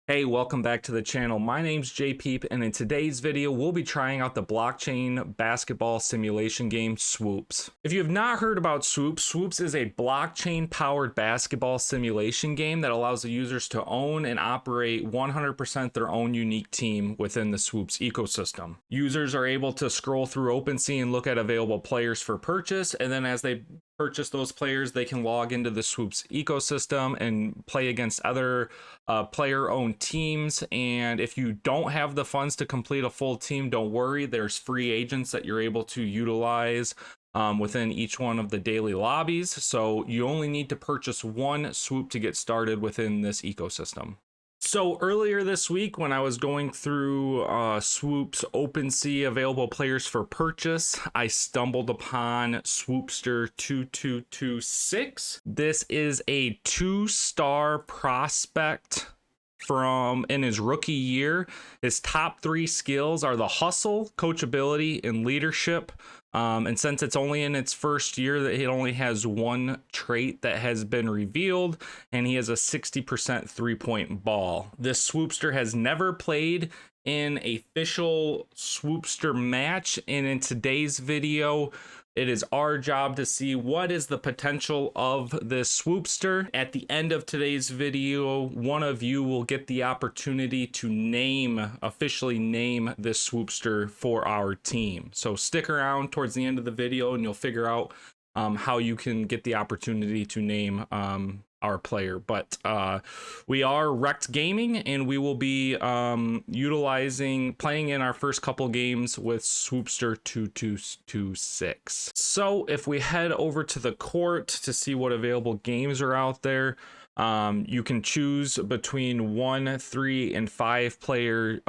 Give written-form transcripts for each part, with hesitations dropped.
Hey, welcome back to the channel. My name's Peep, and in today's video, we'll be trying out the blockchain basketball simulation game Swoops. If you have not heard about Swoops, Swoops is a blockchain-powered basketball simulation game that allows the users to own and operate 100% their own unique team within the Swoops ecosystem. Users are able to scroll through OpenSea and look at available players for purchase, and then as they purchase those players, they can log into the Swoops ecosystem and play against other player-owned teams. And if you don't have the funds to complete a full team, don't worry. There's free agents that you're able to utilize within each one of the daily lobbies. So you only need to purchase one Swoop to get started within this ecosystem. So earlier this week, when I was going through Swoop's OpenSea available players for purchase, I stumbled upon Swoopster 2226. This is a 2-star prospect from in his rookie year. His top 3 skills are the hustle, coachability, and leadership. And since it's only in its first year, that it only has one trait that has been revealed, and he has a 60% 3-point ball. This Swoopster has never played in an official Swoopster match, and in today's video, it is our job to see what is the potential of this Swoopster. At the end of today's video, one of you will get the opportunity to officially name this Swoopster for our team. So stick around towards the end of the video and you'll figure out how you can get the opportunity to name our player. But we are Wrexked Gaming, and we will be playing in our first couple games with Swoopster 2226. So if we head over to the court to see what available games are out there, you can choose between 1, 3, and 5 player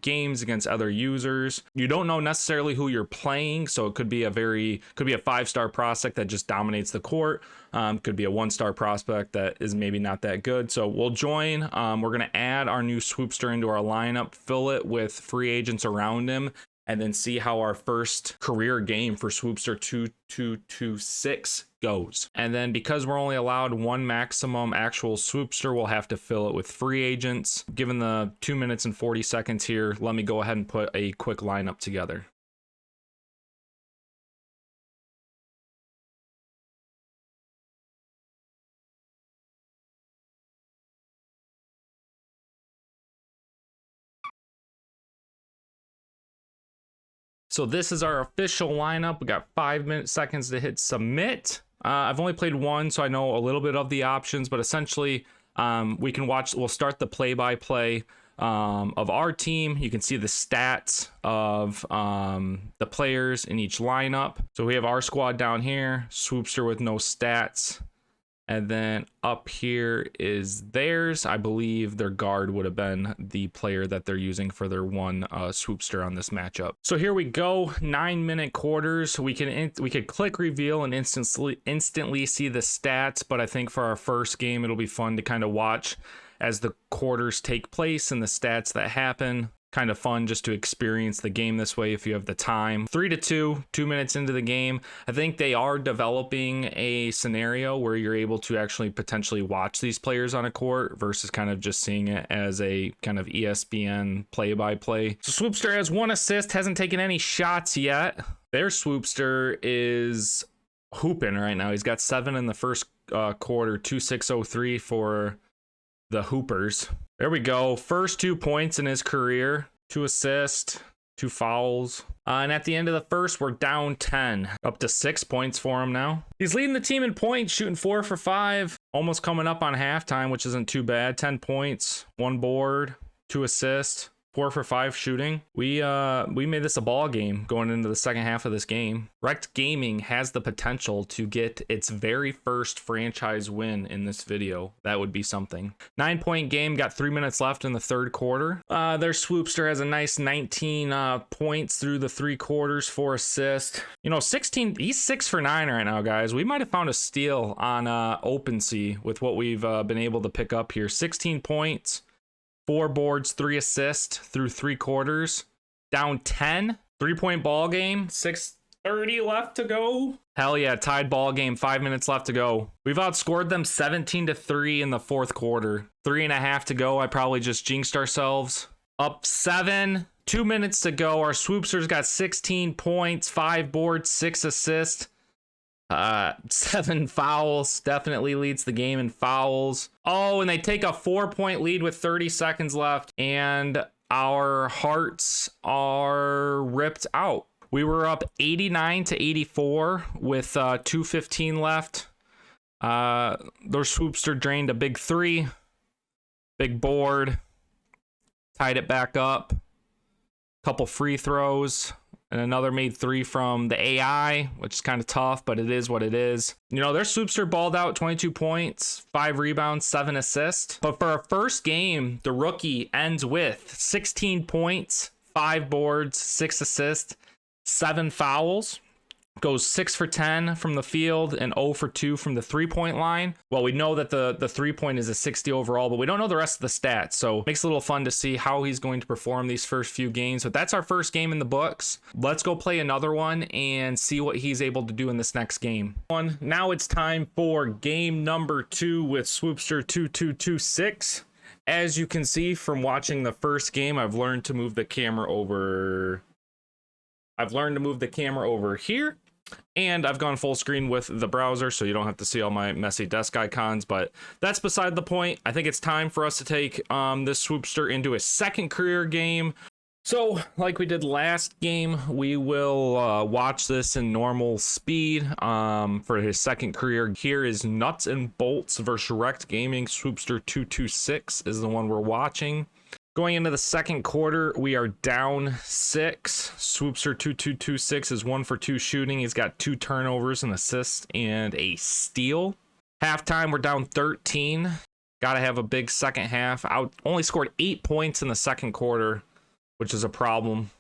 games against other users. You don't know necessarily who you're playing, so it could be a 5-star prospect that just dominates the court. Could be a 1-star prospect that is maybe not that good. So we'll join. We're gonna add our new Swoopster into our lineup, fill it with free agents around him, and then see how our first career game for Swoopster 2226 goes. And then because we're only allowed one maximum actual Swoopster, we'll have to fill it with free agents. Given the 2 minutes and 40 seconds here, let me go ahead and put a quick lineup together. So this is our official lineup. We got 5 seconds to hit submit. I've only played one, so I know a little bit of the options, but essentially we'll start the play-by-play of our team. You can see the stats of the players in each lineup. So we have our squad down here, Swoopster with no stats. And then up here is theirs. I believe their guard would have been the player that they're using for their one Swoopster on this matchup. So here we go, 9-minute quarters. We could click reveal and instantly see the stats, but I think for our first game, it'll be fun to kind of watch as the quarters take place and the stats that happen. Kind of fun just to experience the game this way if you have the time. 3-2, 2 minutes into the game. I think they are developing a scenario where you're able to actually potentially watch these players on a court versus kind of just seeing it as a kind of ESPN play-by-play. So Swoopster has 1 assist, hasn't taken any shots yet. Their Swoopster is hooping right now. He's got 7 in the first quarter, 2-6-0-3 for the Hoopers. There we go. First 2 points in his career, 2 assists, 2 fouls. And at the end of the first, we're down 10, up to 6 points for him now. He's leading the team in points, shooting 4 for 5, almost coming up on halftime, which isn't too bad. 10 points, 1 board, 2 assists, 4 for 5 shooting. We made this a ball game going into the second half of this game. Wrexked Gaming has the potential to get its very first franchise win in this video. That would be something. 9-point game, got 3 minutes left in the third quarter. Their Swoopster has a nice 19 points through the 3 quarters, 4 assists. You know, 16, he's 6 for 9 right now, guys. We might have found a steal on OpenSea with what we've been able to pick up here. 16 points. 4 boards, 3 assists through 3 quarters. Down 10. 3-point ball game. 6 30 left to go. Hell yeah, tied ball game, 5 minutes left to go. We've outscored them 17-3 in the fourth quarter. 3.5 to go. I probably just jinxed ourselves. Up 7, 2 minutes to go. Our Swoopsters got 16 points, 5 boards, 6 assists. 7 fouls. Definitely leads the game in fouls. Oh, and they take a 4-point lead with 30 seconds left, and our hearts are ripped out. We were up 89-84 with 2:15 left. Their Swoopster drained a big 3, big board, tied it back up, couple free throws, and another made 3 from the AI, which is kind of tough, but it is what it is. You know, their Swoopster balled out 22 points, 5 rebounds, 7 assists. But for our first game, the rookie ends with 16 points, 5 boards, 6 assists, 7 fouls, goes 6 for 10 from the field and 0 for 2 from the 3-point line. Well, we know that the 3-point is a 60 overall, but we don't know the rest of the stats. So it makes it a little fun to see how he's going to perform these first few games. But that's our first game in the books. Let's go play another one and see what he's able to do in this next game. Now it's time for game number 2 with Swoopster 2226. As you can see from watching the first game, I've learned to move the camera over here, and I've gone full screen with the browser so you don't have to see all my messy desk icons, but that's beside the point. I think it's time for us to take this Swoopster into a second career game. So like we did last game, we will watch this in normal speed for his second career. Here is Nuts and Bolts versus Wrexked Gaming. Swoopster 226 is the one we're watching. Going into the second quarter, we are down 6. Swoopster 2226 is 1 for 2 shooting. He's got 2 turnovers, an assist, and a steal. Halftime, we're down 13. Got to have a big second half. Only scored 8 points in the second quarter, which is a problem.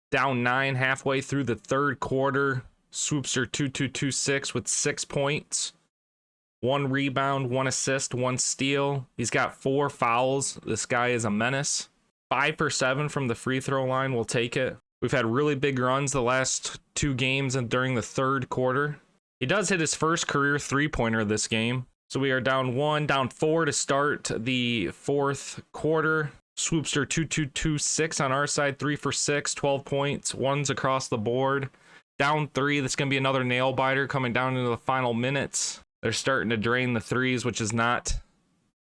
Down 9 halfway through the third quarter. Swoopster 2226 with 6 points. 1 rebound, 1 assist, 1 steal. He's got 4 fouls. This guy is a menace. 5 for 7 from the free throw line. We'll take it. We've had really big runs the last 2 games and during the third quarter. He does hit his first career 3-pointer this game. So we are down 1, down 4 to start the fourth quarter. Swoopster 2226 on our side, 3 for 6, 12 points, 1s across the board. Down 3. That's going to be another nail biter coming down into the final minutes. They're starting to drain the 3s, which is not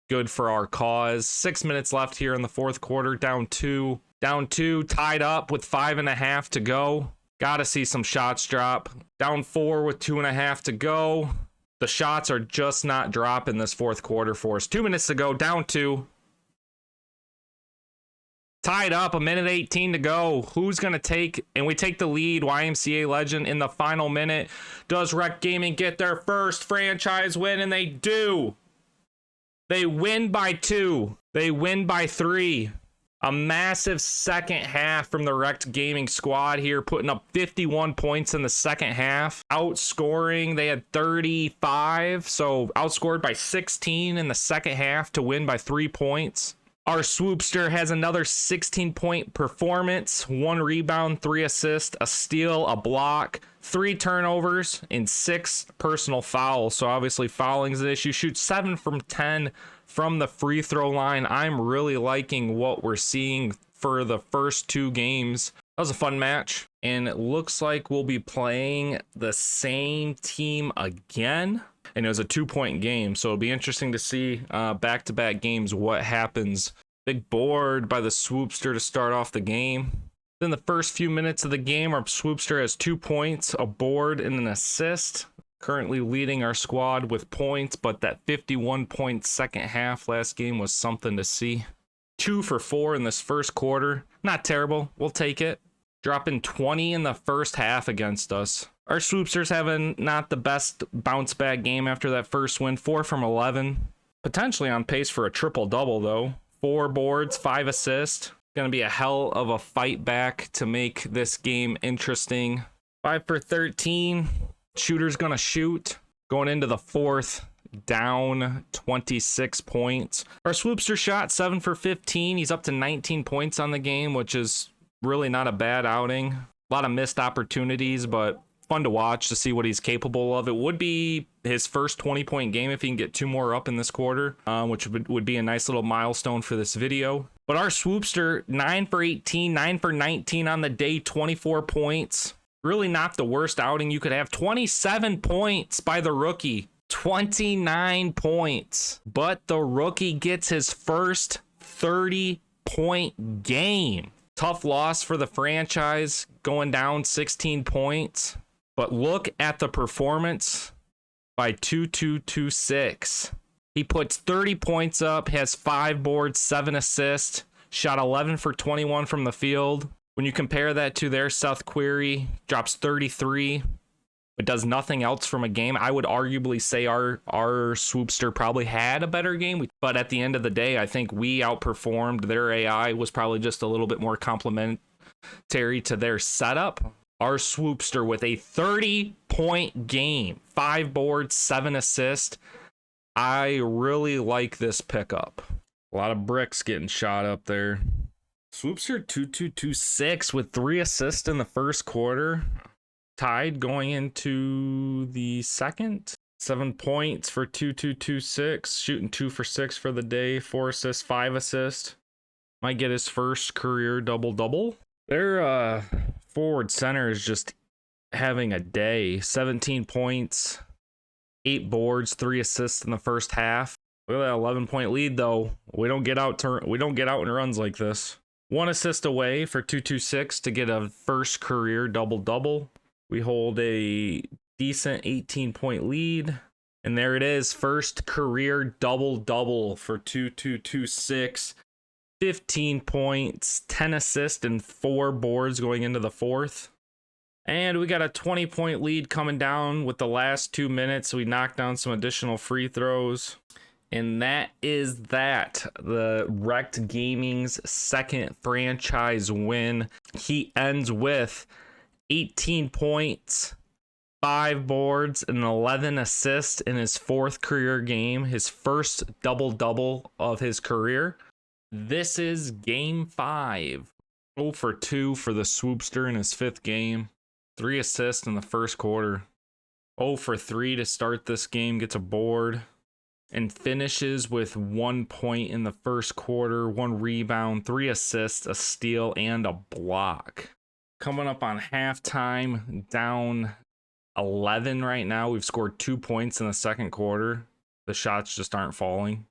good for our cause. 6 minutes left here in the fourth quarter. Down 2. Down 2, tied up with 5.5 to go. Gotta see some shots drop. Down 4 with 2.5 to go. The shots are just not dropping this fourth quarter for us. 2 minutes to go. Down 2. Tied up, 1:18 to go. Who's going to take, and we take the lead, YMCA legend, in the final minute. Does Wrexked Gaming get their first franchise win? And they do. They win by 2. They win by 3. A massive second half from the Wrexked Gaming squad here, putting up 51 points in the second half. Outscoring, they had 35, so outscored by 16 in the second half to win by 3 points. Our Swoopster has another 16-point performance, 1 rebound, 3 assists, a steal, a block, 3 turnovers, and 6 personal fouls. So obviously fouling is an issue. Shoots 7 from 10 from the free throw line. I'm really liking what we're seeing for the first 2 games. That was a fun match, and it looks like we'll be playing the same team again. And it was a 2-point game, so it'll be interesting to see back-to-back games what happens. Big board by the Swoopster to start off the game. Then the first few minutes of the game, our Swoopster has 2 points, a board, and an assist. Currently leading our squad with points, but that 51-point second half last game was something to see. 2 for 4 in this first quarter. Not terrible. We'll take it. Dropping 20 in the first half against us. Our Swoopsters having not the best bounce back game after that first win. 4 from 11. Potentially on pace for a triple-double, though. 4 boards, 5 assists. Going to be a hell of a fight back to make this game interesting. 5 for 13. Shooter's going to shoot. Going into the fourth, down 26 points. Our Swoopster shot 7 for 15. He's up to 19 points on the game, which is really not a bad outing. A lot of missed opportunities, but fun to watch to see what he's capable of. It would be his first 20-point game if he can get 2 more up in this quarter, which would be a nice little milestone for this video. But our Swoopster, 9 for 18, 9 for 19 on the day, 24 points. Really not the worst outing you could have. 27 points by the rookie. 29 points. But the rookie gets his first 30-point game. Tough loss for the franchise, going down 16 points. But look at the performance by 2226. He puts 30 points up, has 5 boards, 7 assists, shot 11 for 21 from the field. When you compare that to their Seth Query, drops 33, but does nothing else from a game. I would arguably say our Swoopster probably had a better game, but at the end of the day, I think we outperformed. Their AI was probably just a little bit more complementary to their setup. Our Swoopster with a 30-point game, 5 boards, 7 assists. I really like this pickup. A lot of bricks getting shot up there. Swoopster 2226 with 3 assists in the first quarter. Tied going into the second. 7 points for 2226. Shooting 2 for 6 for the day. 4 assists, 5 assists. Might get his first career double-double. Their forward center is just having a day. 17 points, 8 boards, 3 assists in the first half. Look at that 11-point lead though. We don't get out in runs like this. 1 assist away for 226 to get a first career double-double. We hold a decent 18-point lead. And there it is, first career double-double for 2226. 15 points, 10 assists, and 4 boards going into the fourth. And we got a 20-point lead coming down with the last 2 minutes. We knocked down some additional free throws. And that is that. The Wrexked Gaming's second franchise win. He ends with 18 points, 5 boards, and 11 assists in his 4th career game. His first double-double of his career. This is game 5. 0 for 2 for the Swoopster in his 5th game. 3 assists in the first quarter. 0 for 3 to start this game. Gets a board. And finishes with 1 point in the first quarter. 1 rebound. 3 assists. A steal. And a block. Coming up on halftime. Down 11 right now. We've scored 2 points in the second quarter. The shots just aren't falling.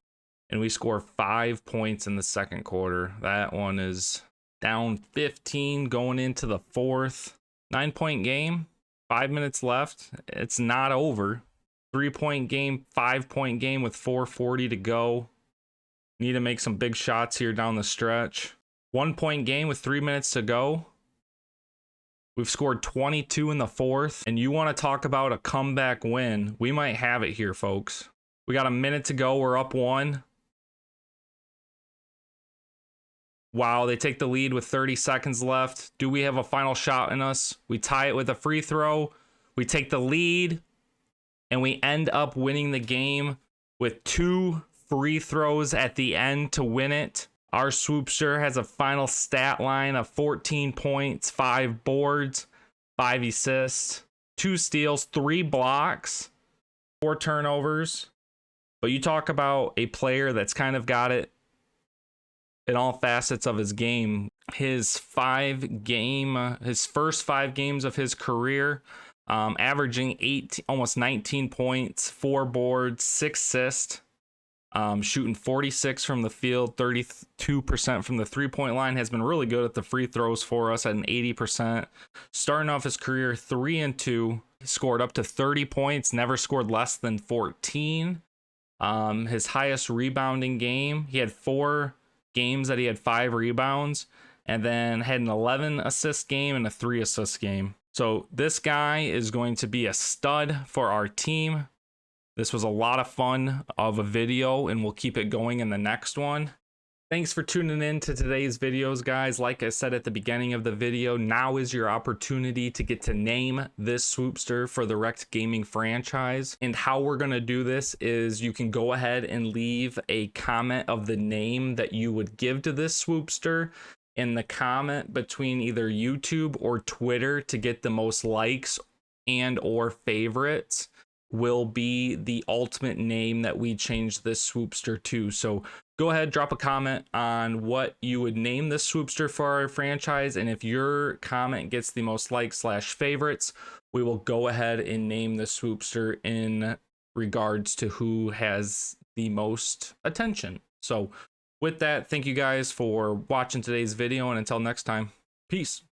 And we score 5 points in the second quarter. That one is down 15 going into the fourth. 9-point game. 5 minutes left. It's not over. 3-point game, 5-point game with 4:40 to go. Need to make some big shots here down the stretch. 1-point game with 3 minutes to go. We've scored 22 in the fourth. And you want to talk about a comeback win. We might have it here, folks. We got a minute to go. We're up 1. Wow, they take the lead with 30 seconds left. Do we have a final shot in us? We tie it with a free throw. We take the lead. And we end up winning the game with 2 free throws at the end to win it. Our Swoopster has a final stat line of 14 points, 5 boards, 5 assists, 2 steals, 3 blocks, 4 turnovers. But you talk about a player that's kind of got it in all facets of his game. His first 5 games of his career, averaging almost 19 points, 4 boards, 6 assists, shooting 46 from the field, 32% from the 3-point line. Has been really good at the free throws for us at an 80%. Starting off his career 3-2, he scored up to 30 points, never scored less than 14. His highest rebounding game, he had 4 games that he had 5 rebounds, and then had an 11 assist game and a 3 assist game. So this guy is going to be a stud for our team. This was a lot of fun of a video, and we'll keep it going in the next one. Thanks for tuning in to today's videos, guys. Like I said at the beginning of the video, now is your opportunity to get to name this Swoopster for the Wrexked Gaming franchise. And how we're going to do this is you can go ahead and leave a comment of the name that you would give to this Swoopster in the comment between either YouTube or Twitter to get the most likes and or favorites will be the ultimate name that we change this Swoopster to. So go ahead, drop a comment on what you would name this Swoopster for our franchise, and if your comment gets the most likes / favorites, we will go ahead and name the Swoopster in regards to who has the most attention. So with that, thank you guys for watching today's video, and until next time, peace.